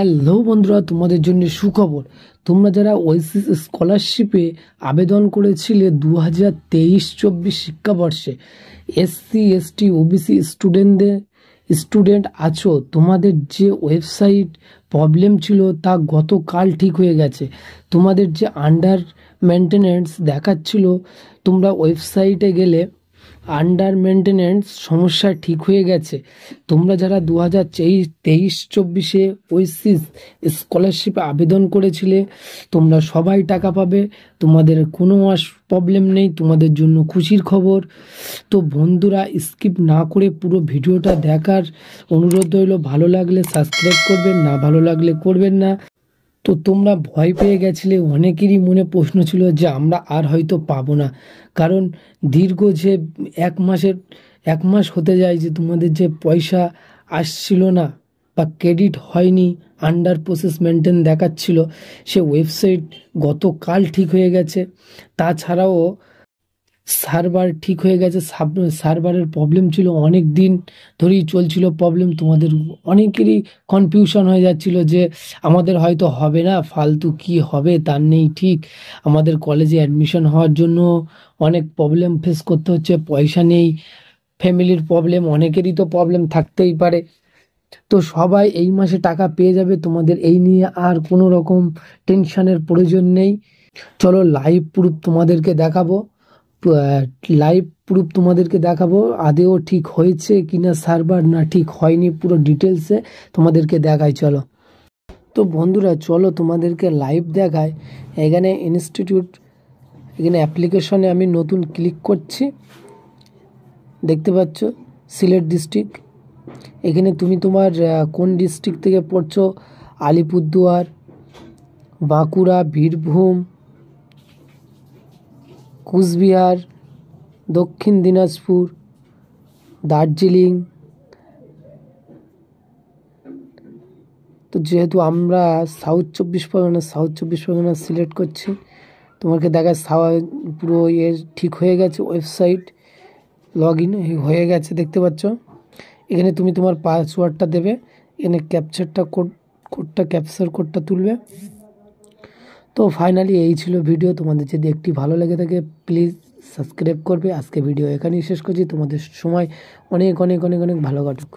Hello বন্ধুরা, তোমাদের জন্য সুখবর। তোমরা যারা ওয়েসিস স্কলারশিপে আবেদন করেছিলে 2023-24 শিক্ষাবর্ষে, এসসি এসটি ওবিসি স্টুডেন্ট আছো, তোমাদের যে ওয়েবসাইট প্রবলেম ছিল তা গতকাল ঠিক হয়ে গেছে। তোমাদের যে আন্ডার মেনটেনেন্স দেখাচ্ছিল, তোমরা ওয়েবসাইটে গেলে আন্ডার মেনটেনেন্স সমস্যা ঠিক হয়ে গেছে। তোমরা যারা 2023-24 ওয়েসিস স্কলারশিপে আবেদন করেছিলে, তোমরা সবাই টাকা পাবে। তোমাদের কোনো প্রবলেম নেই, তোমাদের জন্য খুশির খবর। তো বন্ধুরা, স্কিপ না করে পুরো ভিডিওটা দেখার অনুরোধ রইল। ভালো লাগলে সাবস্ক্রাইব করবেন, না ভালো লাগলে করবেন না। তো তোমরা ভয় পেয়ে গেছিলে, অনেকেরই মনে প্রশ্ন ছিল যে আমরা আর হয়তো পাবো না, কারণ দীর্ঘ যে এক মাস হতে যায় যে তোমাদের যে পয়সা আসছিল না বা ক্রেডিট হয়নি, আন্ডার প্রসেস মেনটেন দেখাচ্ছিল। সে ওয়েবসাইট গতকাল ঠিক হয়ে গেছে। তাছাড়াও সার্ভার ঠিক হয়ে গেছে। সার্ভারের প্রবলেম ছিল, অনেক দিন ধরেই চলছিল প্রবলেম। তোমাদের অনেকেরই কনফিউশন হয়ে যাচ্ছিল যে আমাদের হয়তো হবে না, ফালতু কি হবে তার নেই ঠিক। আমাদের কলেজে অ্যাডমিশন হওয়ার জন্য অনেক প্রবলেম ফেস করতে হচ্ছে, পয়সা নেই, ফ্যামিলির প্রবলেম, অনেকেরই তো প্রবলেম থাকতেই পারে। তো সবাই এই মাসে টাকা পেয়ে যাবে, তোমাদের এই নিয়ে আর কোনো রকম টেনশনের প্রয়োজন নেই। চলো লাইভ প্রুফ তোমাদেরকে দেখাবো। আদেও ঠিক হয়েছে কিনা সার্ভার, না ঠিক হয়নি, পুরো ডিটেলসে তোমাদেরকে দেখাই। চলো তো বন্ধুরা, চলো তোমাদেরকে লাইভ দেখায়। এখানে এখানে অ্যাপ্লিকেশনে আমি নতুন ক্লিক করছি, দেখতে পাচ্ছ সিলেট ডিস্ট্রিক্ট। এখানে তুমি তোমার কোন ডিস্ট্রিক্ট থেকে পড়ছো, আলিপুরদুয়ার, বাঁকুড়া, বীরভূম, কুচবিহার, দক্ষিণ দিনাজপুর, দার্জিলিং। তো যেহেতু আমরা সাউথ চব্বিশ পরগনা সিলেক্ট করছি, তোমাকে দেখায় পুরো ঠিক হয়ে গেছে। ওয়েবসাইট লগ ইন হয়ে গেছে, দেখতে পাচ্ছ। এখানে তুমি তোমার পাসওয়ার্ডটা দেবে, এখানে ক্যাপচার কোডটা তুলবে। তো ফাইনালি এই ছিল ভিডিও। তোমাদের যদি একটি ভালো লেগে থাকে প্লিজ সাবস্ক্রাইব করবে। আজকে ভিডিও এখানেই শেষ করছি। তোমাদের সময় অনেক অনেক অনেক অনেক ভালো কাটুক।